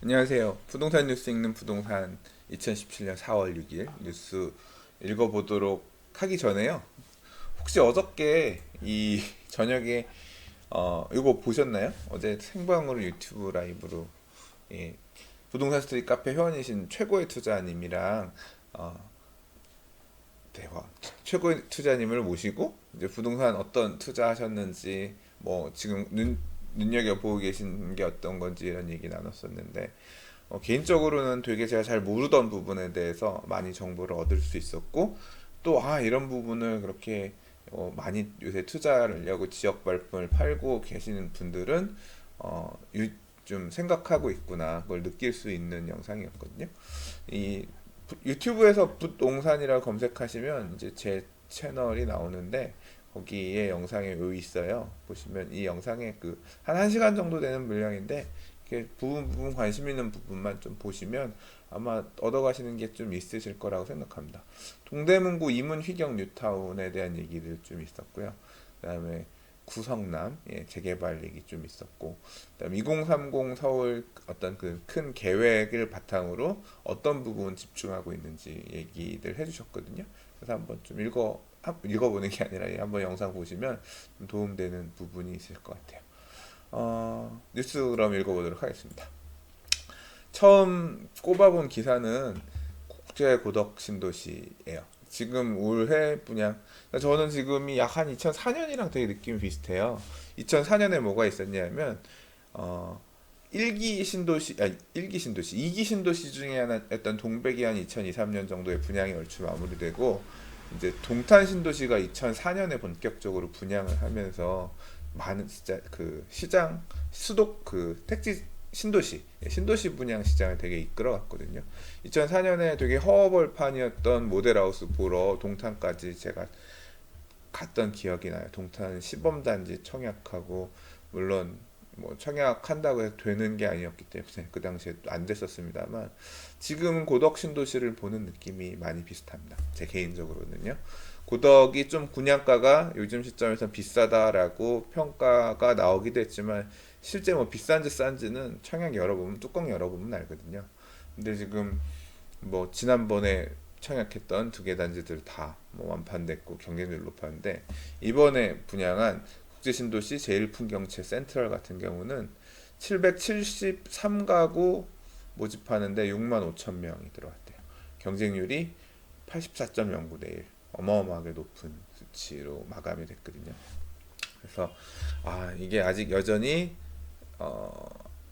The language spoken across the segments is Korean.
안녕하세요. 부동산 뉴스 읽는 부동산 2017년 4월 6일 뉴스 읽어보도록 하기 전에요. 혹시 어저께 이 저녁에 이거 보셨나요? 어제 생방으로 유튜브 라이브로 예, 부동산 스터디 카페 회원이신 최고의 투자님이랑 어, 대화 최고의 투자님을 모시고 이제 부동산 어떤 투자하셨는지 뭐 지금 눈여겨보고 계신 게 어떤 건지 이런 얘기 나눴었는데 개인적으로는 되게 제가 잘 모르던 부분에 대해서 많이 정보를 얻을 수 있었고 또 이런 부분을 그렇게 많이 요새 투자를 하려고 지역 발품을 팔고 계시는 분들은 좀 생각하고 있구나 그걸 느낄 수 있는 영상이었거든요. 이 유튜브에서 붓동산이라 검색하시면 이제 제 채널이 나오는데 거기에 영상에 요 있어요. 보시면 이 영상에 한 1시간 정도 되는 분량인데 이렇게 부분 관심 있는 부분만 좀 보시면 아마 얻어가시는 게 좀 있으실 거라고 생각합니다. 동대문구 이문 휘경 뉴타운에 대한 얘기들 좀 있었고요. 그다음에 구성남 재개발 얘기 좀 있었고, 그다음 2030 서울 어떤 그 큰 계획을 바탕으로 어떤 부분 집중하고 있는지 얘기들 해주셨거든요. 그래서 한번 좀 읽어보는 게 아니라 한번 영상 보시면 좀 도움되는 부분이 있을 것 같아요. 뉴스 그럼 읽어보도록 하겠습니다. 처음 꼽아본 기사는 국제 고덕 신도시예요. 지금 올해 분양, 그러니까 저는 지금이 약 한 2004년이랑 되게 느낌이 비슷해요. 2004년에 뭐가 있었냐면 어 1기 신도시, 1기 신도시, 2기 신도시 중에 하나였던 동백이 한 2002, 3년 정도의 분양이 얼추 마무리되고 이제 동탄 신도시가 2004년에 본격적으로 분양을 하면서 많은 진짜 그 시장 수도 그 택지 신도시 분양 시장을 되게 이끌어갔거든요. 2004년에 되게 허허벌판이었던 모델하우스 보러 동탄까지 제가 갔던 기억이 나요. 동탄 시범단지 청약하고 물론 뭐 청약한다고 해서 되는 게 아니었기 때문에 그 당시에 안 됐었습니다만 지금은 고덕 신도시를 보는 느낌이 많이 비슷합니다. 제 개인적으로는요. 고덕이 좀 분양가가 요즘 시점에서 비싸다라고 평가가 나오기도 했지만 실제 뭐 비싼지 싼지는 청약 열어보면 뚜껑 열어보면 알거든요. 근데 지금 뭐 지난번에 청약했던 두 개 단지들 다 뭐 완판됐고 경쟁률 높았는데 이번에 분양한 국제신도시 제일풍경채 센트럴 같은 경우는 773가구 모집하는데 6만 5천 명이 들어왔대요. 경쟁률이 84.09대 1. 어마어마하게 높은 수치로 마감이 됐거든요. 그래서 이게 아직 여전히 어,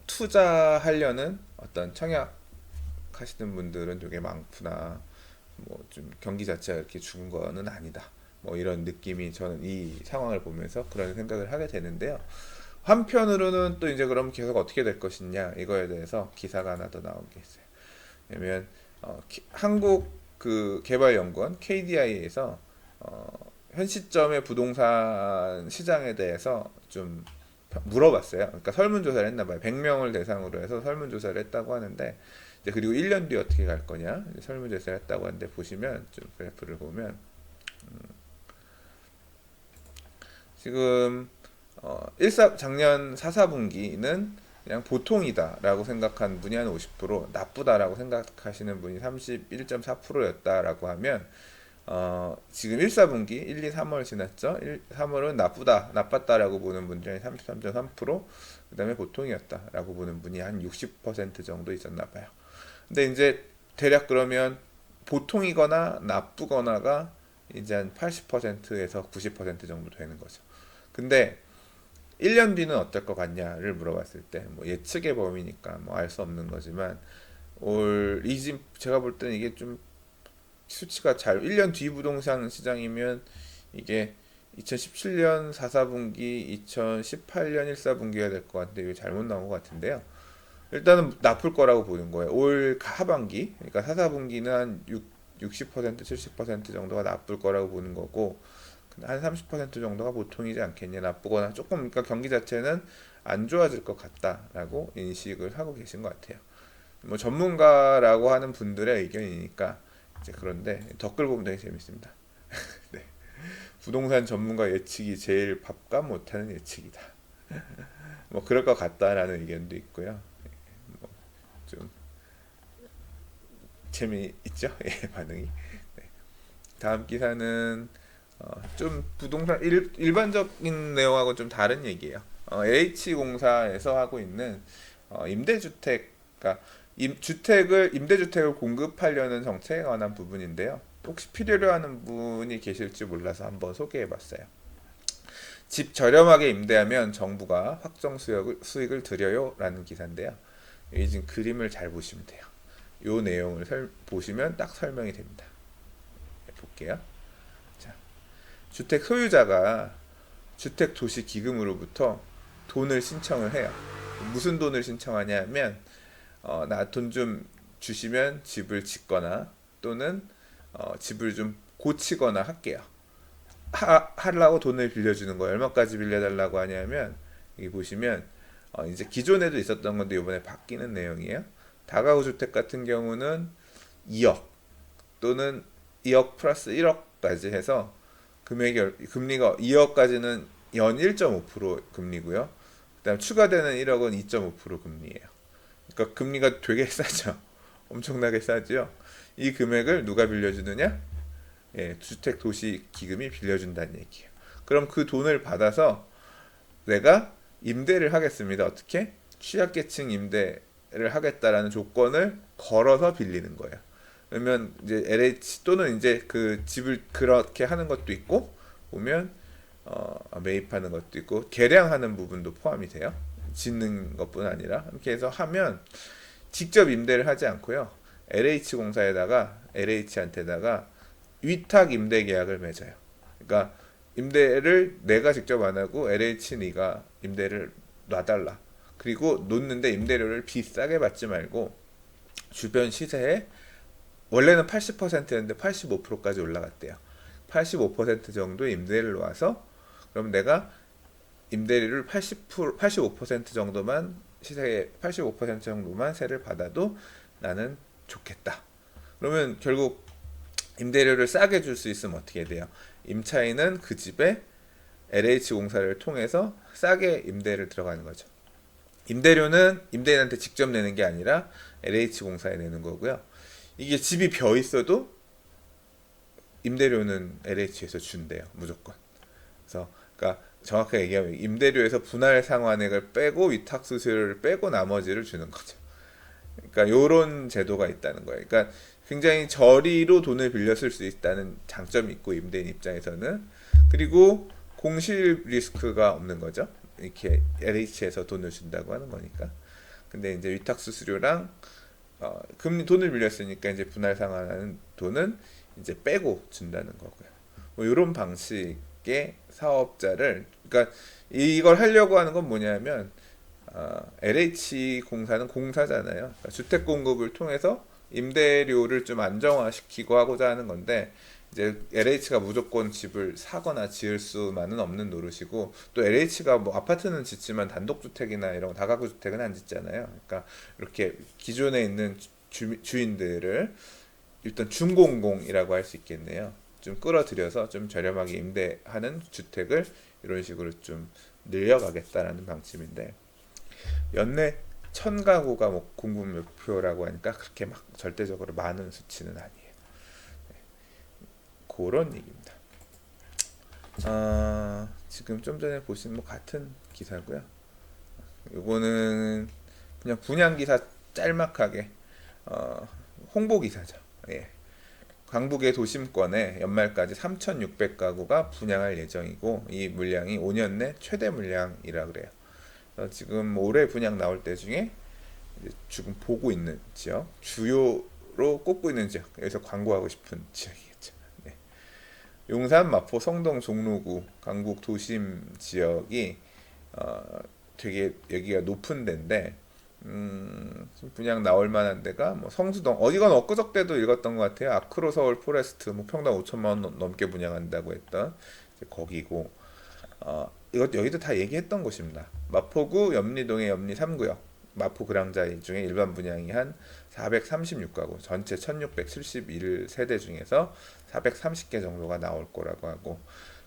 투자하려는 어떤 청약하시는 분들은 되게 많구나. 뭐 좀 경기 자체가 이렇게 죽은 거는 아니다. 뭐 이런 느낌이 저는 이 상황을 보면서 그런 생각을 하게 되는데요. 한편으로는 또 이제 그럼 계속 어떻게 될 것이냐 이거에 대해서 기사가 하나 더 나온 게 있어요. 왜냐면 한국 그 개발연구원 KDI에서 현 시점의 부동산 시장에 대해서 좀 물어봤어요. 그러니까 설문조사를 했나 봐요. 100명을 대상으로 해서 설문조사를 했다고 하는데 이제 그리고 1년 뒤에 어떻게 갈 거냐 설문조사를 했다고 하는데 보시면 좀 그래프를 보면 지금 작년 4, 4분기는 그냥 보통이다라고 생각한 분이 한 50%, 나쁘다라고 생각하시는 분이 31.4%였다라고 하면 지금 1, 4분기 1, 2, 3월 지났죠? 3월은 나빴다라고 보는 분들이 33.3%, 그다음에 보통이었다라고 보는 분이 한 60% 정도 있었나 봐요. 근데 이제 대략 그러면 보통이거나 나쁘거나가 이제 한 80%에서 90% 정도 되는 거죠. 근데 1년 뒤는 어떨 것 같냐를 물어봤을 때 뭐 예측의 범위니까 뭐 알 수 없는 거지만 이집 제가 볼 때는 이게 좀 수치가 1년 뒤 부동산 시장이면 이게 2017년 4, 4분기, 2018년 1, 4분기가 될 것 같은데 이게 잘못 나온 것 같은데요. 일단은 나쁠 거라고 보는 거예요. 올 하반기, 그러니까 4, 4분기는 한 60%, 70% 정도가 나쁠 거라고 보는 거고 한 30% 정도가 보통이지 않겠냐, 나쁘거나 조금, 그러니까 경기 자체는 안 좋아질 것 같다라고 인식을 하고 계신 것 같아요. 뭐 전문가라고 하는 분들의 의견이니까 이제 그런데 댓글 보면 되게 재밌습니다. 네. 부동산 전문가 예측이 제일 밥값 못하는 예측이다. 뭐 그럴 것 같다라는 의견도 있고요. 좀 재미있죠? 예, 반응이. 네. 다음 기사는 좀 부동산 일반적인 내용하고 좀 다른 얘기예요. LH공사에서 하고 있는 임대주택, 그러니까 임대주택을 공급하려는 정책에 관한 부분인데요. 혹시 필요로 하는 분이 계실지 몰라서 한번 소개해봤어요. 집 저렴하게 임대하면 정부가 확정 수익을 드려요라는 기사인데요. 여기 지금 그림을 잘 보시면 돼요. 요 내용을 보시면 딱 설명이 됩니다. 볼게요. 자, 주택 소유자가 주택 도시 기금으로부터 돈을 신청을 해요. 무슨 돈을 신청하냐면 나 돈 좀 주시면 집을 짓거나 또는 집을 좀 고치거나 할게요. 하려고 돈을 빌려주는 거예요. 얼마까지 빌려달라고 하냐면 여기 보시면 이제 기존에도 있었던 건데 이번에 바뀌는 내용이에요. 다가구 주택 같은 경우는 2억 또는 2억 플러스 1억까지 해서 금리가 2억까지는 연 1.5% 금리고요. 그다음 추가되는 1억은 2.5% 금리예요. 그러니까 금리가 되게 싸죠. 엄청나게 싸죠. 이 금액을 누가 빌려주느냐? 예, 주택 도시 기금이 빌려준다는 얘기예요. 그럼 그 돈을 받아서 내가 임대를 하겠습니다. 어떻게? 취약계층 임대를 하겠다라는 조건을 걸어서 빌리는 거예요. 그러면 이제 LH 또는 이제 그 집을 그렇게 하는 것도 있고 보면 매입하는 것도 있고 개량하는 부분도 포함이 돼요. 짓는 것뿐 아니라 이렇게 해서 하면 직접 임대를 하지 않고요. LH한테다가 위탁 임대 계약을 맺어요. 그러니까 임대를 내가 직접 안 하고 LH 네가 임대를 놔달라. 그리고 놓는데 임대료를 비싸게 받지 말고 주변 시세에 원래는 80%였는데 85%까지 올라갔대요. 85% 정도 임대를 놔서 그럼 내가 임대료를 85% 정도만 시세에 85% 정도만 세를 받아도 나는 좋겠다. 그러면 결국 임대료를 싸게 줄 수 있으면 어떻게 돼요? 임차인은 그 집에 LH공사를 통해서 싸게 임대를 들어가는 거죠. 임대료는 임대인한테 직접 내는 게 아니라 LH공사에 내는 거고요. 이게 집이 벼 있어도 임대료는 LH에서 준대요. 무조건. 그래서 그러니까 정확하게 얘기하면 임대료에서 분할 상환액을 빼고 위탁 수수료를 빼고 나머지를 주는 거죠. 그러니까 요런 제도가 있다는 거예요. 그러니까 굉장히 저리로 돈을 빌려 쓸 수 있다는 장점이 있고 임대인 입장에서는 그리고 공실 리스크가 없는 거죠. 이렇게 LH에서 돈을 준다고 하는 거니까. 근데 이제 위탁 수수료랑 돈을 빌렸으니까 이제 분할 상환하는 돈은 이제 빼고 준다는 거고요. 뭐 이런 방식의 사업자를 그러니까 이걸 하려고 하는 건 뭐냐면 LH 공사는 공사잖아요. 그러니까 주택 공급을 통해서 임대료를 좀 안정화시키고 하고자 하는 건데 이제 LH가 무조건 집을 사거나 지을 수만은 없는 노릇이고 또 LH가 뭐 아파트는 짓지만 단독주택이나 이런 다가구 주택은 안 짓잖아요. 그러니까 이렇게 기존에 있는 주인들을 일단 준공공이라고 할 수 있겠네요. 좀 끌어들여서 좀 저렴하게 임대하는 주택을 이런 식으로 좀 늘려가겠다라는 방침인데 연내 1000가구가 뭐 공급 목표라고 하니까 그렇게 막 절대적으로 많은 수치는 아니에요. 그런 얘기입니다. 지금 좀 전에 보신 뭐 같은 기사고요. 이거는 그냥 분양 기사 짤막하게 홍보 기사죠. 예. 강북의 도심권에 연말까지 3,600가구가 분양할 예정이고 이 물량이 5년 내 최대 물량이라 그래요. 지금 올해 분양 나올 때 중에 지금 보고 있는 지역, 주요로 꼽고 있는 지역, 여기서 광고하고 싶은 지역이겠죠. 네. 용산, 마포, 성동, 종로구, 강북 도심 지역이 되게 여기가 높은 데인데 분양 나올 만한 데가 뭐 성수동 이건 엊그저께도 읽었던 것 같아요. 아크로 서울 포레스트 뭐 평당 5천만 원 넘게 분양한다고 했던 거기고 이것 여기도 다 얘기했던 곳입니다. 마포구 염리동의 염리 3구역 마포 그랑자 중에 일반 분양이 한 436가구 전체 1671세대 중에서 430개 정도가 나올 거라고 하고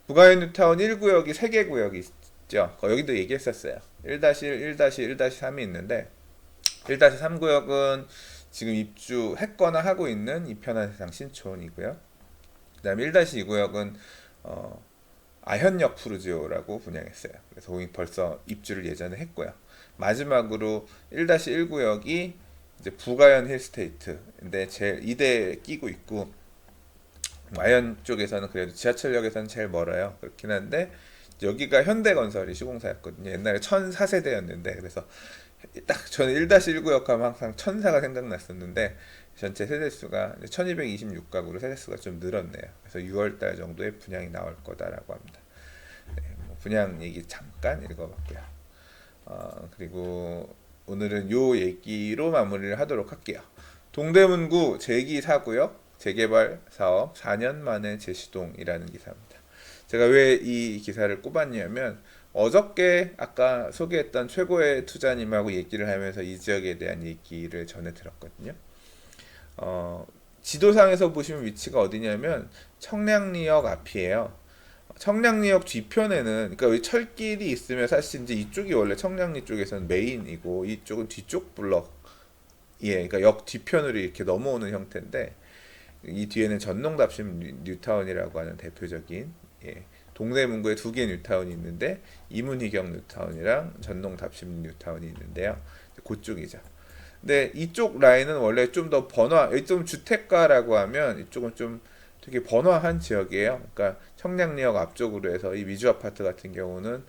부가의 뉴타운 1구역이 3개 구역이 있죠. 여기도 얘기했었어요. 1-1, 1-1-3이 있는데 1-3구역은 지금 입주했거나 하고 있는 이편한 세상 신촌이고요. 그다음에 1-2구역은 아현역 푸르지오라고 분양했어요. 그래서 거기 벌써 입주를 예전에 했고요. 마지막으로 1-1구역이 이제 부가현 힐스테이트인데 제 2대에 끼고 있고, 아현 쪽에서는 그래도 지하철역에서는 제일 멀어요. 그렇긴 한데 여기가 현대건설이 시공사였거든요. 옛날에 1004세대였는데, 그래서 딱 저는 1-1구역 하면 항상 천사가 생각났었는데, 전체 세대수가 1226가구로 세대수가 좀 늘었네요. 그래서 6월달 정도에 분양이 나올 거다라고 합니다. 네, 뭐 분양 얘기 잠깐 읽어봤고요. 그리고 오늘은 요 얘기로 마무리를 하도록 할게요. 동대문구 제기 4구역 재개발 사업 4년 만에 재시동이라는 기사입니다. 제가 왜 이 기사를 꼽았냐면, 어저께 아까 소개했던 최고의 투자님하고 얘기를 하면서 이 지역에 대한 얘기를 전해 들었거든요. 지도상에서 보시면 위치가 어디냐면 청량리역 앞이에요. 청량리역 뒤편에는, 그러니까 이 철길이 있으면 사실 이제 이쪽이 원래 청량리 쪽에서는 메인이고 이쪽은 뒤쪽 블럭, 예, 그러니까 역 뒤편으로 이렇게 넘어오는 형태인데, 이 뒤에는 전농답심 뉴타운이라고 하는 대표적인, 예, 동대문구에 두 개 뉴타운이 있는데 이문희경 뉴타운이랑 전농답심 뉴타운이 있는데요. 그쪽이죠. 근데 이쪽 라인은 원래 좀 더 좀 주택가라고 하면 이쪽은 좀 되게 번화한 지역이에요. 그러니까 청량리역 앞쪽으로 해서 이 미주 아파트 같은 경우는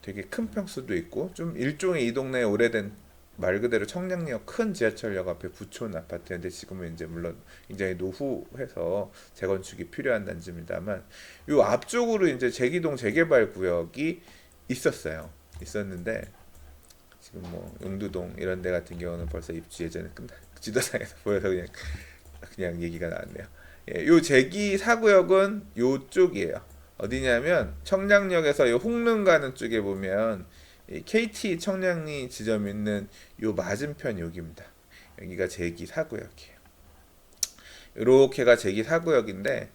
되게 큰 평수도 있고, 좀 일종의 이 동네에 오래된 말 그대로 청량리역 큰 지하철역 앞에 붙여온 아파트인데, 지금은 이제 물론 굉장히 노후해서 재건축이 필요한 단지입니다만, 요 앞쪽으로 이제 제기동 재개발 구역이 있었는데, 지금 뭐 용두동 이런 데 같은 경우는 벌써 입주 예전에 지도상에서 보여서 그냥 얘기가 나왔네요. 예, 요 제기 4구역은 요쪽이에요. 어디냐면 청량역에서 요 홍릉 가는 쪽에 보면 이 KT 청량리 지점 있는 요 맞은편 여기입니다. 여기가 제기 4구역이에요. 이렇게가 제기 4구역인데,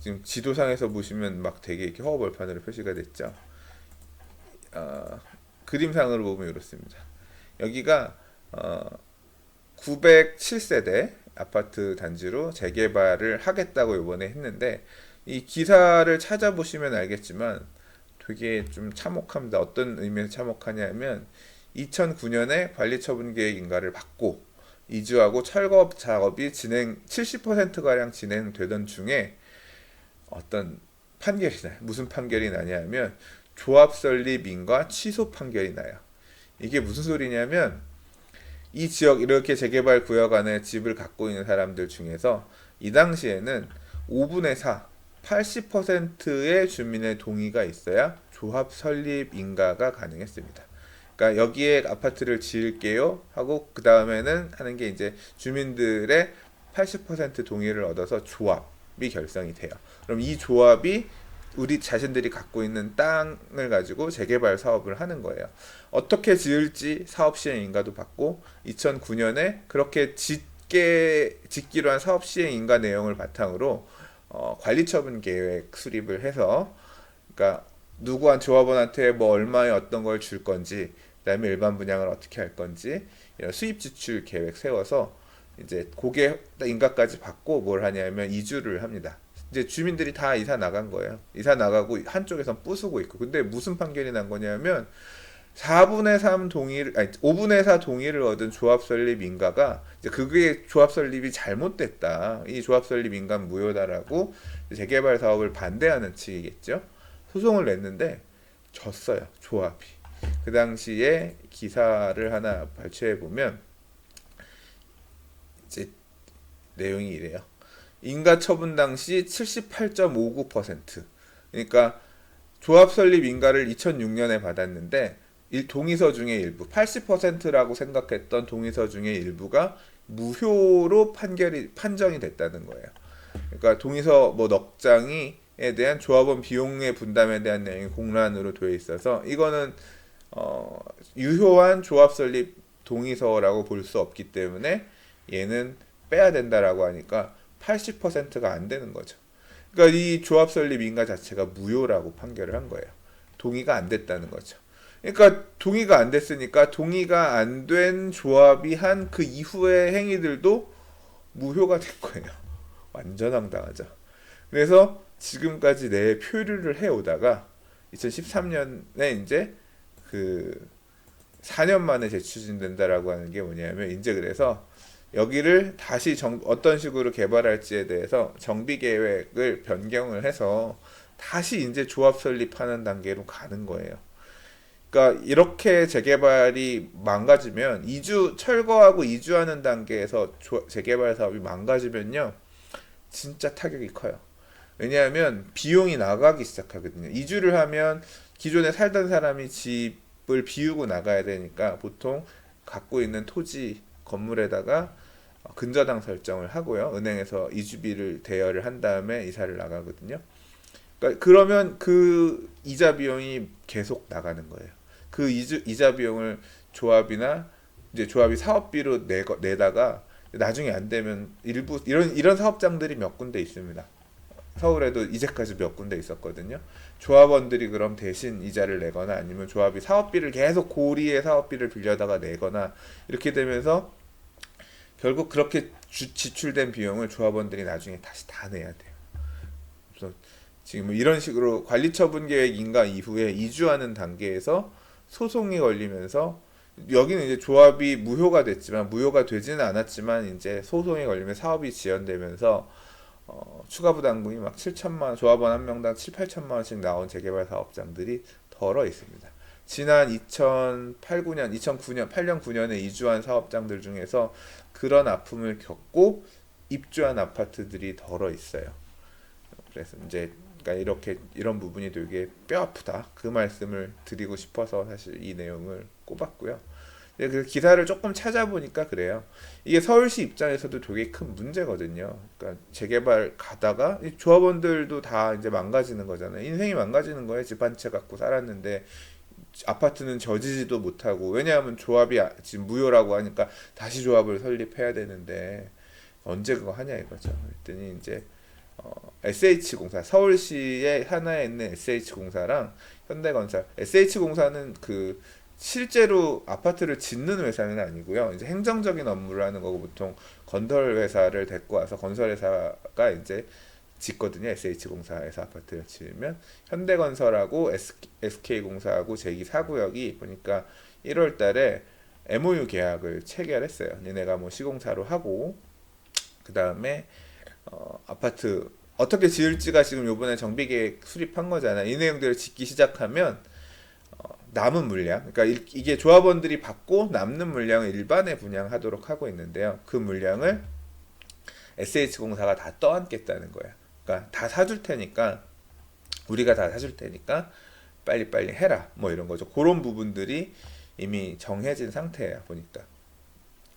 지금 지도상에서 보시면 막 되게 이렇게 허허벌판으로 표시가 됐죠. 그림상으로 보면 이렇습니다. 여기가 907세대 아파트 단지로 재개발을 하겠다고 이번에 했는데, 이 기사를 찾아보시면 알겠지만 되게 좀 참혹합니다. 어떤 의미에서 참혹하냐면, 2009년에 관리처분 계획 인가를 받고 이주하고 철거 작업이 70%가량 진행되던 중에 어떤 판결이 나요. 무슨 판결이 나냐면 조합 설립 인가 취소 판결이 나요. 이게 무슨 소리냐면, 이 지역 이렇게 재개발 구역 안에 집을 갖고 있는 사람들 중에서 이 당시에는 5분의 4, 80%의 주민의 동의가 있어야 조합 설립 인가가 가능했습니다. 그러니까 여기에 아파트를 지을게요 하고 그 다음에는 하는 게 이제 주민들의 80% 동의를 얻어서 조합이 결성이 돼요. 그럼 이 조합이 우리 자신들이 갖고 있는 땅을 가지고 재개발 사업을 하는 거예요. 어떻게 지을지 사업 시행 인가도 받고, 2009년에 그렇게 짓기로 한 사업 시행 인가 내용을 바탕으로 관리처분 계획 수립을 해서, 그러니까 누구한 조합원한테 뭐 얼마의 어떤 걸 줄 건지, 그다음에 일반 분양을 어떻게 할 건지, 이런 수입 지출 계획 세워서 이제 고개 인가까지 받고 뭘 하냐면 이주를 합니다. 이제 주민들이 다 이사 나간 거예요. 이사 나가고 한쪽에선 부수고 있고. 근데 무슨 판결이 난 거냐면 4분의 3 동의를, 아니 5분의 4 동의를 얻은 조합 설립 인가가 이제 그게 조합 설립이 잘못됐다. 이 조합 설립 인가는 무효다라고 재개발 사업을 반대하는 측이겠죠. 소송을 냈는데 졌어요. 조합이. 그 당시에 기사를 하나 발췌해 보면 이제 내용이 이래요. 인가 처분 당시 78.59%. 그러니까 조합 설립 인가를 2006년에 받았는데 동의서 중에 일부 80%라고 생각했던 동의서 중에 일부가 무효로 판정이 됐다는 거예요. 그러니까 동의서 뭐 넉 장에 대한 조합원 비용의 분담에 대한 내용이 공란으로 되어 있어서 이거는 유효한 조합 설립 동의서라고 볼 수 없기 때문에 얘는 빼야 된다라고 하니까 80%가 안 되는 거죠. 그러니까 이 조합 설립 인가 자체가 무효라고 판결을 한 거예요. 동의가 안 됐다는 거죠. 그러니까 동의가 안 됐으니까 동의가 안 된 조합이 한 그 이후의 행위들도 무효가 된 거예요. 완전 황당하죠. 그래서 지금까지 내 표류를 해오다가 2013년에 이제 그 4년 만에 재추진된다라고 하는 게 뭐냐면 이제 그래서 여기를 다시 어떤 식으로 개발할지에 대해서 정비 계획을 변경을 해서 다시 이제 조합 설립하는 단계로 가는 거예요. 그러니까 이렇게 재개발이 망가지면 철거하고 이주하는 단계에서 재개발 사업이 망가지면요. 진짜 타격이 커요. 왜냐하면 비용이 나가기 시작하거든요. 이주를 하면 기존에 살던 사람이 집을 비우고 나가야 되니까 보통 갖고 있는 토지 건물에다가 근저당 설정을 하고요. 은행에서 이주비를 대여를 한 다음에 이사를 나가거든요. 그러니까 그러면 그 이자 비용이 계속 나가는 거예요. 그 이자 비용을 조합이나 이제 조합이 사업비로 내다가 나중에 안 되면 일부 이런 사업장들이 몇 군데 있습니다. 서울에도 이제까지 몇 군데 있었거든요. 조합원들이 그럼 대신 이자를 내거나 아니면 조합이 사업비를 계속 고리의 사업비를 빌려다가 내거나 이렇게 되면서 결국 그렇게 지출된 비용을 조합원들이 나중에 다시 다 내야 돼요. 그래서 지금 뭐 이런 식으로 관리처분 계획 인가 이후에 이주하는 단계에서 소송이 걸리면서 여기는 이제 조합이 무효가 되지는 않았지만 이제 소송이 걸리면 사업이 지연되면서 추가 부담금이 막 7천만 원, 조합원 한 명당 7, 8천만 원씩 나온 재개발 사업장들이 덜어 있습니다. 지난 2008, 9년, 2009년, 8년, 9년에 이주한 사업장들 중에서 그런 아픔을 겪고 입주한 아파트들이 덜어 있어요. 그래서 이제 그러니까 이렇게 이런 부분이 되게 뼈 아프다 그 말씀을 드리고 싶어서 사실 이 내용을 꼽았고요. 그 기사를 조금 찾아보니까 그래요. 이게 서울시 입장에서도 되게 큰 문제거든요. 그러니까 재개발 가다가 이 조합원들도 다 이제 망가지는 거잖아요. 인생이 망가지는 거예요. 집 한 채 갖고 살았는데 아파트는 저지지도 못하고 왜냐하면 조합이 지금 무효라고 하니까 다시 조합을 설립해야 되는데 언제 그거 하냐 이거죠. 그랬더니 이제 SH공사 서울시에 하나에 있는 SH공사랑 현대건설 SH공사는 그 실제로 아파트를 짓는 회사는 아니고요. 이제 행정적인 업무를 하는 거고 보통 건설 회사를 데리고 와서 건설 회사가 이제 짓거든요. SH공사에서 아파트를 지으면 현대건설하고 SK공사하고 제2 4구역이 보니까 1월 달에 MOU 계약을 체결했어요. 얘네가 뭐 시공사로 하고 그 다음에 아파트 어떻게 지을지가 지금 요번에 정비계획 수립한 거잖아요. 이 내용들을 짓기 시작하면 남은 물량, 그러니까 이게 조합원들이 받고 남는 물량을 일반에 분양하도록 하고 있는데요. 그 물량을 SH공사가 다 떠안겠다는 거야. 그러니까 다 사줄 테니까 우리가 다 사줄 테니까 빨리빨리 해라. 뭐 이런 거죠. 그런 부분들이 이미 정해진 상태예요. 보니까.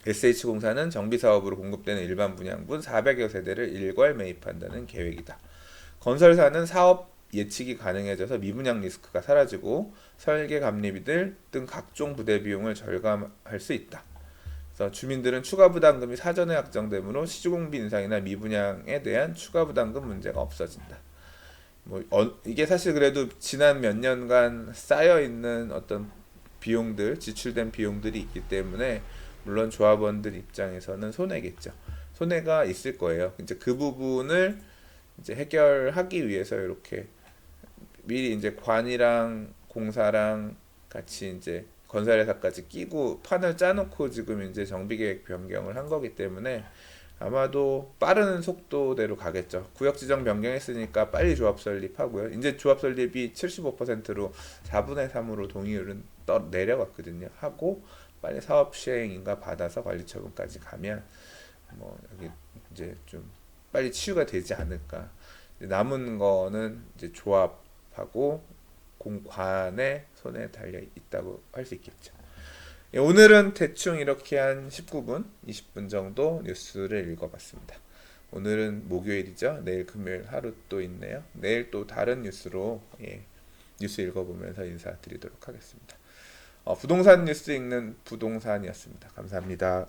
SH공사는 정비사업으로 공급되는 일반 분양분 400여 세대를 일괄 매입한다는 계획이다. 건설사는 사업 예측이 가능해져서 미분양 리스크가 사라지고 설계 감리비들 등 각종 부대 비용을 절감할 수 있다. 그래서 주민들은 추가 부담금이 사전에 확정되므로 시공비 인상이나 미분양에 대한 추가 부담금 문제가 없어진다. 이게 사실 그래도 지난 몇 년간 쌓여 있는 어떤 비용들, 지출된 비용들이 있기 때문에 물론 조합원들 입장에서는 손해겠죠. 손해가 있을 거예요. 이제 그 부분을 이제 해결하기 위해서 이렇게 미리 이제 관이랑 공사랑 같이 이제 건설회사까지 끼고 판을 짜놓고 지금 이제 정비계획 변경을 한 거기 때문에 아마도 빠른 속도대로 가겠죠. 구역 지정 변경했으니까 빨리 조합 설립하고요. 이제 조합 설립이 75%로 4분의 3으로 동의율은 내려갔거든요. 하고 빨리 사업 시행인가 받아서 관리처분까지 가면 뭐 여기 이제 좀 빨리 치유가 되지 않을까. 남은 거는 이제 조합하고 공관의 손에 달려 있다고 할 수 있겠죠. 오늘은 대충 이렇게 한 19분, 20분 정도 뉴스를 읽어봤습니다. 오늘은 목요일이죠. 내일 금요일 하루 또 있네요. 내일 또 다른 뉴스로 뉴스 읽어보면서 인사드리도록 하겠습니다. 부동산 뉴스 읽는 부동산이었습니다. 감사합니다.